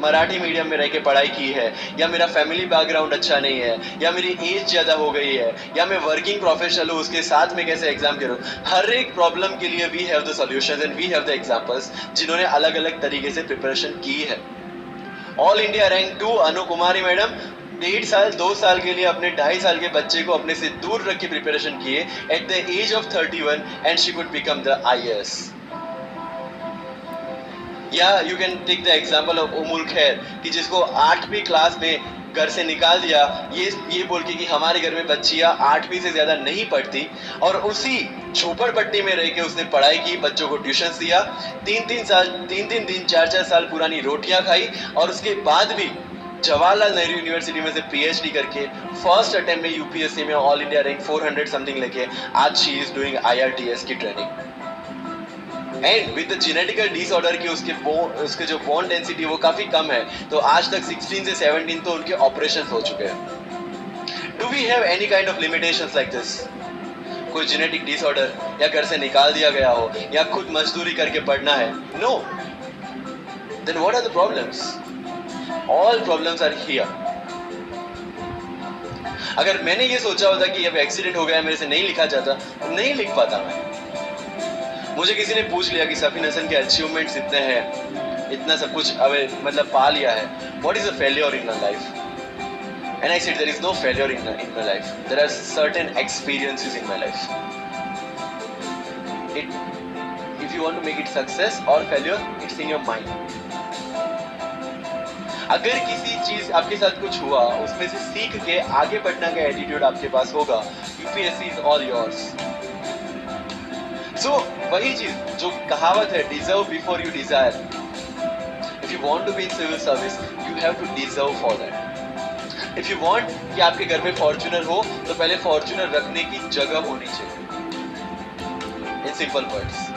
Marathi medium में रह के पढ़ाई की है, या मेरा फैमिली बैकग्राउंड अच्छा नहीं है, या मेरी एज ज़्यादा हो गई है, या मैं वर्किंग प्रोफेशनल हूँ, उसके साथ में कैसे एग्जाम करूँ, हर एक प्रॉब्लम के लिए we have the solutions and we have the examples जिन्होंने अलग अलग तरीके से प्रिपरेशन की है। All India rank 2 Anu Kumari madam 1.5 साल 2 साल के लिए अपने 2.5 साल के बच्चे को अपने से दूर रख के प्रिपरेशन किए at the age of 31 and she could become the IAS। या you can take the example of Ummul Kher कि जिसको 8वीं क्लास में घर से निकाल दिया ये बोल के कि हमारे घर में बच्चियां 8वीं से ज्यादा नहीं पढ़ती, और उसी झोपड़पट्टी में रह के उसने पढ़ाई की, बच्चों को ट्यूशन दिया, 3 दिन 4 साल पुरानी रोटियां खाई, और उसके बाद भी जवाहरलाल नेहरू यूनिवर्सिटी में से PhD करके फर्स्ट अटेम्प्ट में UPSC में ऑल इंडिया रैंक 400 समथिंग लेके आज शी इज डूइंग IRTS की training. And with the genetical disorder की उसके जो बोन डेंसिटी वो काफी कम है, तो आज तक 16 से 17 तो उनके ऑपरेशन हो चुके हैं। Do we have any kind of limitations like this? कोई जेनेटिक डिसऑर्डर, या घर से निकाल दिया गया हो, या खुद मजदूरी करके पढ़ना है? No. Then what are the problems? All problems are here. अगर मैंने ये सोचा होता कि अब एक्सीडेंट हो गया, मेरे से नहीं लिखा जाता, नहीं लिख पाता मैं। मुझे किसी ने पूछ लिया कि सफीन हसन के अचीवमेंट्स इतने हैं, इतना सब कुछ अब मतलब पा लिया है, what is a failure in my life? And I said there is no failure in my life, there are certain experiences in my life. If you want to make it success और failure, it's in your mind. अगर किसी चीज आपके साथ कुछ हुआ, उसमें से सीख के आगे बढ़ने का एटीट्यूड आपके पास होगा, UPSC is all yours. So वही चीज जो कहावत है, deserve before you desire. If you want to be in civil service, you have to deserve for that. If you want कि आपके घर में फॉर्च्यूनर हो, तो पहले फॉर्च्यूनर रखने की जगह होनी चाहिए। In simple words.